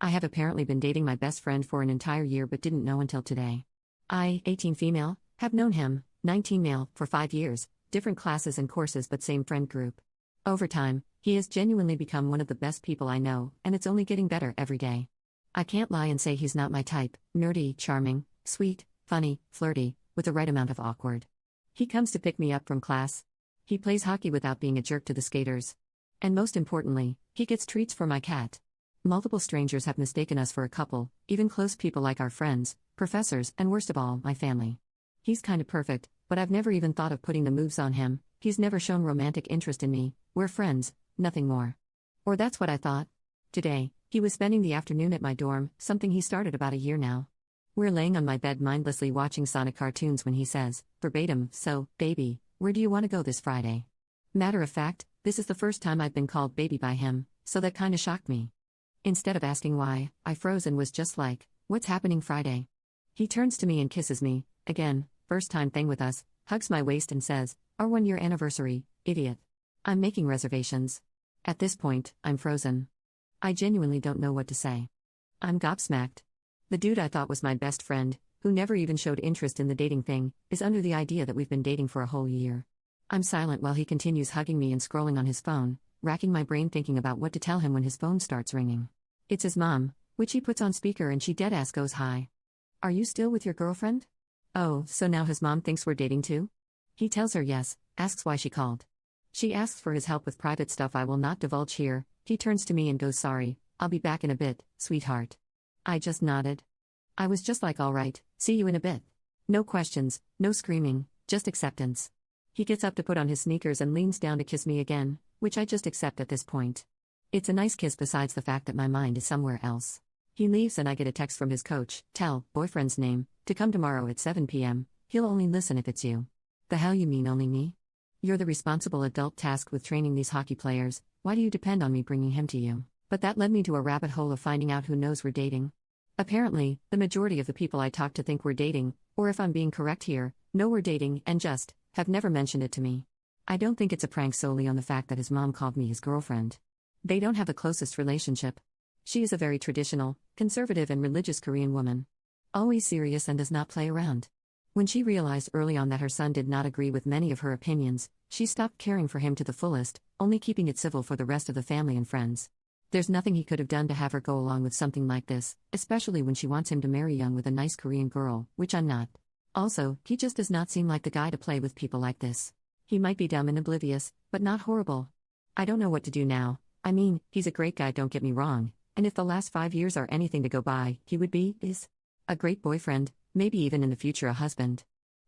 I have apparently been dating my best friend for an entire year but didn't know until today. I, 18 female, have known him, 19 male, for 5 years, different classes and courses but same friend group. Over time, he has genuinely become one of the best people I know, and it's only getting better every day. I can't lie and say he's not my type, nerdy, charming, sweet, funny, flirty, with the right amount of awkward. He comes to pick me up from class. He plays hockey without being a jerk to the skaters. And most importantly, he gets treats for my cat. Multiple strangers have mistaken us for a couple, even close people like our friends, professors, and worst of all, my family. He's kinda perfect, but I've never even thought of putting the moves on him. He's never shown romantic interest in me. We're friends, nothing more. Or that's what I thought. Today, he was spending the afternoon at my dorm, something he started about a year now. We're laying on my bed mindlessly watching Sonic cartoons when he says, verbatim, "So, baby, where do you want to go this Friday?" Matter of fact, this is the first time I've been called baby by him, so that kinda shocked me. Instead of asking why, I froze and was just like, "What's happening Friday?" He turns to me and kisses me, again, first time thing with us, hugs my waist and says, "Our 1-year anniversary, idiot. I'm making reservations." At this point, I'm frozen. I genuinely don't know what to say. I'm gobsmacked. The dude I thought was my best friend, who never even showed interest in the dating thing, is under the idea that we've been dating for a whole year. I'm silent while he continues hugging me and scrolling on his phone, racking my brain thinking about what to tell him when his phone starts ringing. It's his mom, which he puts on speaker and she deadass goes, "Hi. Are you still with your girlfriend?" Oh, so now his mom thinks we're dating too? He tells her yes, asks why she called. She asks for his help with private stuff I will not divulge here. He turns to me and goes, "Sorry, I'll be back in a bit, sweetheart." I just nodded. I was just like, "Alright, see you in a bit." No questions, no screaming, just acceptance. He gets up to put on his sneakers and leans down to kiss me again, which I just accept at this point. It's a nice kiss besides the fact that my mind is somewhere else. He leaves and I get a text from his coach, tell, boyfriend's name, to come tomorrow at 7 p.m, he'll only listen if it's you. The hell you mean only me? You're the responsible adult tasked with training these hockey players, why do you depend on me bringing him to you? But that led me to a rabbit hole of finding out who knows we're dating. Apparently, the majority of the people I talk to think we're dating, or if I'm being correct here, know we're dating and just, have never mentioned it to me. I don't think it's a prank solely on the fact that his mom called me his girlfriend. They don't have the closest relationship. She is a very traditional, conservative and religious Korean woman. Always serious and does not play around. When she realized early on that her son did not agree with many of her opinions, she stopped caring for him to the fullest, only keeping it civil for the rest of the family and friends. There's nothing he could have done to have her go along with something like this, especially when she wants him to marry young with a nice Korean girl, which I'm not. Also, he just does not seem like the guy to play with people like this. He might be dumb and oblivious, but not horrible. I don't know what to do now. I mean, he's a great guy, don't get me wrong, and if the last 5 years are anything to go by, he is a great boyfriend, maybe even in the future a husband.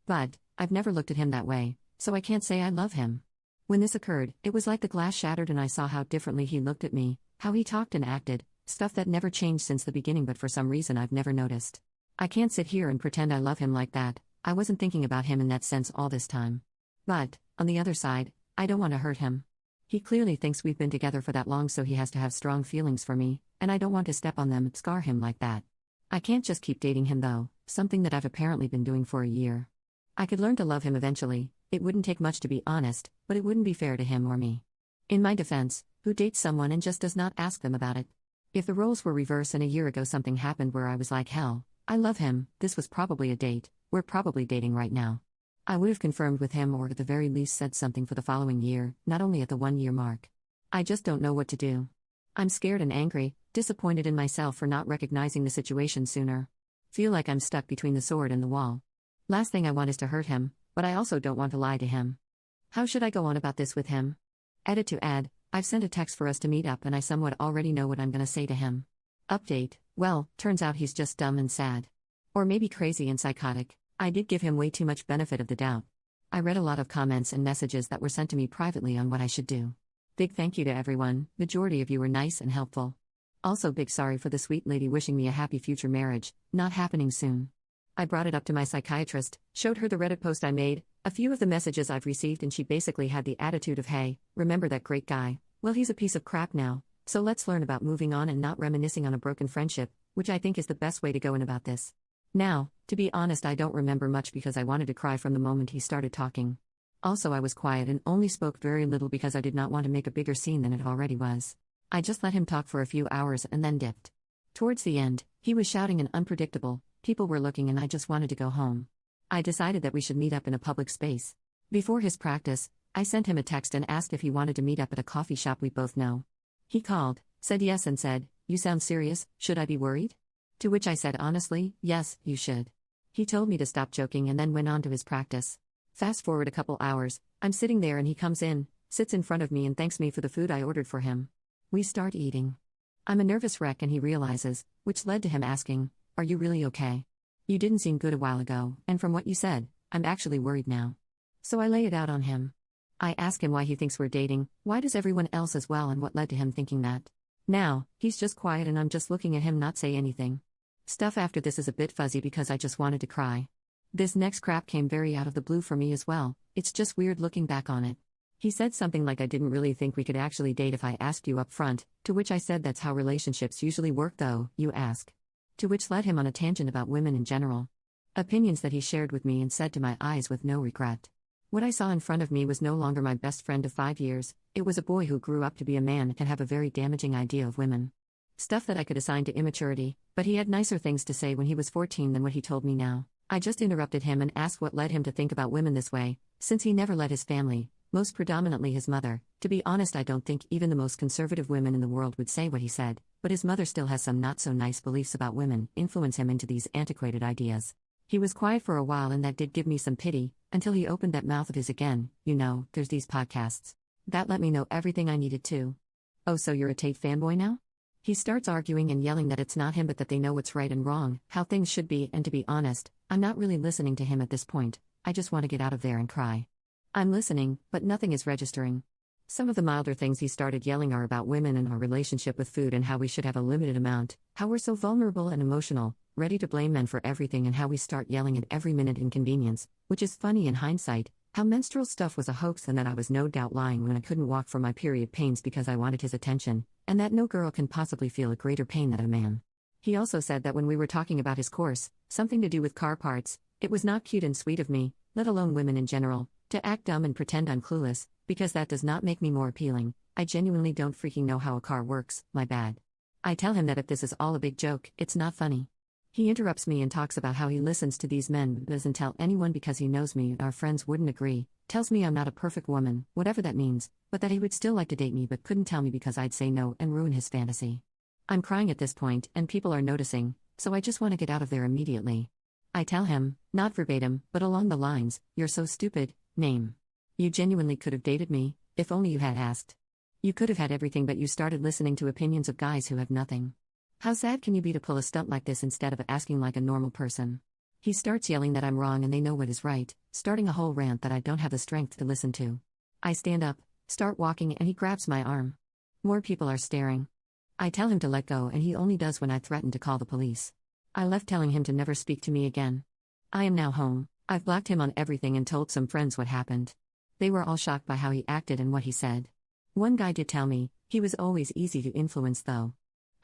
But, I've never looked at him that way, so I can't say I love him. When this occurred, it was like the glass shattered and I saw how differently he looked at me, how he talked and acted, stuff that never changed since the beginning but for some reason I've never noticed. I can't sit here and pretend I love him like that. I wasn't thinking about him in that sense all this time. But, on the other side, I don't want to hurt him. He clearly thinks we've been together for that long, so he has to have strong feelings for me, and I don't want to step on them and scar him like that. I can't just keep dating him though, something that I've apparently been doing for a year. I could learn to love him eventually, it wouldn't take much to be honest, but it wouldn't be fair to him or me. In my defense, who dates someone and just does not ask them about it? If the roles were reversed and a year ago something happened where I was like, hell, I love him, this was probably a date, we're probably dating right now. I would have confirmed with him or at the very least said something for the following year, not only at the 1-year mark. I just don't know what to do. I'm scared and angry, disappointed in myself for not recognizing the situation sooner. Feel like I'm stuck between the sword and the wall. Last thing I want is to hurt him, but I also don't want to lie to him. How should I go on about this with him? Edit to add, I've sent a text for us to meet up and I somewhat already know what I'm gonna say to him. Update, well, turns out he's just dumb and sad. Or maybe crazy and psychotic. I did give him way too much benefit of the doubt. I read a lot of comments and messages that were sent to me privately on what I should do. Big thank you to everyone, majority of you were nice and helpful. Also big sorry for the sweet lady wishing me a happy future marriage, not happening soon. I brought it up to my psychiatrist, showed her the Reddit post I made, a few of the messages I've received, and she basically had the attitude of, hey, remember that great guy? Well, he's a piece of crap now, so let's learn about moving on and not reminiscing on a broken friendship, which I think is the best way to go in about this. Now, to be honest, I don't remember much because I wanted to cry from the moment he started talking. Also, I was quiet and only spoke very little because I did not want to make a bigger scene than it already was. I just let him talk for a few hours and then dipped. Towards the end, he was shouting and unpredictable, people were looking and I just wanted to go home. I decided that we should meet up in a public space. Before his practice, I sent him a text and asked if he wanted to meet up at a coffee shop we both know. He called, said yes and said, "You sound serious, should I be worried?" To which I said honestly, "Yes, you should." He told me to stop joking and then went on to his practice. Fast forward a couple hours, I'm sitting there and he comes in, sits in front of me and thanks me for the food I ordered for him. We start eating. I'm a nervous wreck and he realizes, which led to him asking, "Are you really okay? You didn't seem good a while ago, and from what you said, I'm actually worried now." So I lay it out on him. I ask him why he thinks we're dating, why does everyone else as well, and what led to him thinking that. Now, he's just quiet and I'm just looking at him not say anything. Stuff after this is a bit fuzzy because I just wanted to cry. This next crap came very out of the blue for me as well, it's just weird looking back on it. He said something like I didn't really think we could actually date if I asked you up front, to which I said that's how relationships usually work though, you ask. To which led him on a tangent about women in general. Opinions that he shared with me and said to my eyes with no regret. What I saw in front of me was no longer my best friend of 5 years, it was a boy who grew up to be a man and have a very damaging idea of women. Stuff that I could assign to immaturity, but he had nicer things to say when he was 14 than what he told me now. I just interrupted him and asked what led him to think about women this way, since he never let his family, most predominantly his mother. To be honest, I don't think even the most conservative women in the world would say what he said, but his mother still has some not-so-nice beliefs about women, influence him into these antiquated ideas. He was quiet for a while and that did give me some pity, until he opened that mouth of his again. You know, there's these podcasts. That let me know everything I needed to. "Oh, so you're a Tate fanboy now?" He starts arguing and yelling that it's not him but that they know what's right and wrong, how things should be, and to be honest, I'm not really listening to him at this point, I just want to get out of there and cry. I'm listening, but nothing is registering. Some of the milder things he started yelling are about women and our relationship with food and how we should have a limited amount, how we're so vulnerable and emotional, ready to blame men for everything, and how we start yelling at every minute inconvenience, which is funny in hindsight, how menstrual stuff was a hoax and that I was no doubt lying when I couldn't walk for my period pains because I wanted his attention, and that no girl can possibly feel a greater pain than a man. He also said that when we were talking about his course, something to do with car parts, it was not cute and sweet of me, let alone women in general, to act dumb and pretend I'm clueless, because that does not make me more appealing. I genuinely don't freaking know how a car works, my bad. I tell him that if this is all a big joke, it's not funny. He interrupts me and talks about how he listens to these men but doesn't tell anyone because he knows me and our friends wouldn't agree, tells me I'm not a perfect woman, whatever that means, but that he would still like to date me but couldn't tell me because I'd say no and ruin his fantasy. I'm crying at this point and people are noticing, so I just want to get out of there immediately. I tell him, not verbatim, but along the lines, "You're so stupid, name. You genuinely could have dated me, if only you had asked. You could have had everything but you started listening to opinions of guys who have nothing. How sad can you be to pull a stunt like this instead of asking like a normal person?" He starts yelling that I'm wrong and they know what is right, starting a whole rant that I don't have the strength to listen to. I stand up, start walking and he grabs my arm. More people are staring. I tell him to let go and he only does when I threaten to call the police. I left telling him to never speak to me again. I am now home. I've blocked him on everything and told some friends what happened. They were all shocked by how he acted and what he said. One guy did tell me, he was always easy to influence though.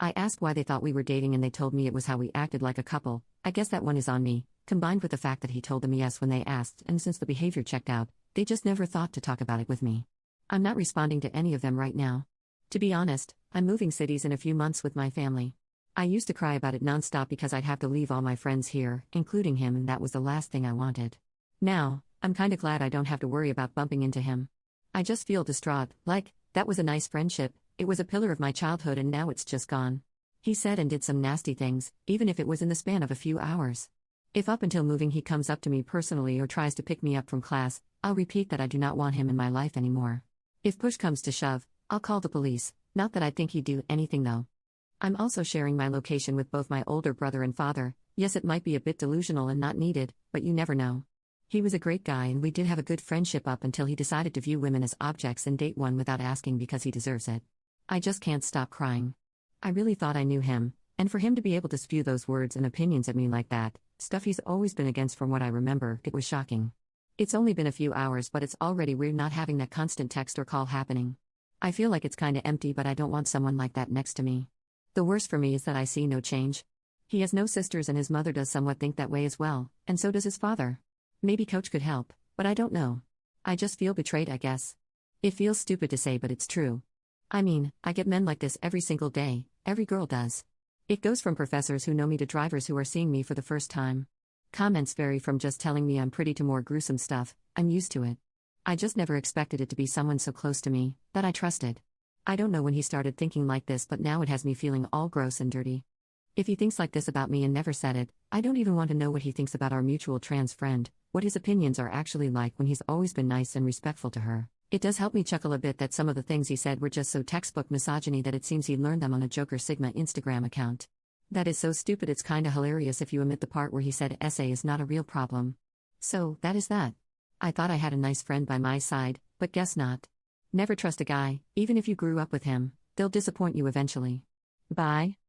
I asked why they thought we were dating and they told me it was how we acted like a couple. I guess that one is on me, combined with the fact that he told them yes when they asked, and since the behavior checked out, they just never thought to talk about it with me. I'm not responding to any of them right now. To be honest, I'm moving cities in a few months with my family. I used to cry about it nonstop because I'd have to leave all my friends here, including him, and that was the last thing I wanted. Now, I'm kinda glad I don't have to worry about bumping into him. I just feel distraught, like, that was a nice friendship, it was a pillar of my childhood and now it's just gone. He said and did some nasty things, even if it was in the span of a few hours. If up until moving he comes up to me personally or tries to pick me up from class, I'll repeat that I do not want him in my life anymore. If push comes to shove, I'll call the police, not that I think he'd do anything though. I'm also sharing my location with both my older brother and father. Yes, it might be a bit delusional and not needed, but you never know. He was a great guy and we did have a good friendship up until he decided to view women as objects and date one without asking because he deserves it. I just can't stop crying. I really thought I knew him, and for him to be able to spew those words and opinions at me like that, stuff he's always been against from what I remember, it was shocking. It's only been a few hours but it's already weird not having that constant text or call happening. I feel like it's kinda empty but I don't want someone like that next to me. The worst for me is that I see no change. He has no sisters and his mother does somewhat think that way as well, and so does his father. Maybe Coach could help, but I don't know. I just feel betrayed, I guess. It feels stupid to say but it's true. I mean, I get men like this every single day, every girl does. It goes from professors who know me to drivers who are seeing me for the first time. Comments vary from just telling me I'm pretty to more gruesome stuff. I'm used to it. I just never expected it to be someone so close to me, that I trusted. I don't know when he started thinking like this, but now it has me feeling all gross and dirty. If he thinks like this about me and never said it, I don't even want to know what he thinks about our mutual trans friend, what his opinions are actually like when he's always been nice and respectful to her. It does help me chuckle a bit that some of the things he said were just so textbook misogyny that it seems he learned them on a Joker Sigma Instagram account. That is so stupid it's kinda hilarious if you omit the part where he said SA is not a real problem. So, that is that. I thought I had a nice friend by my side, but guess not. Never trust a guy, even if you grew up with him, they'll disappoint you eventually. Bye.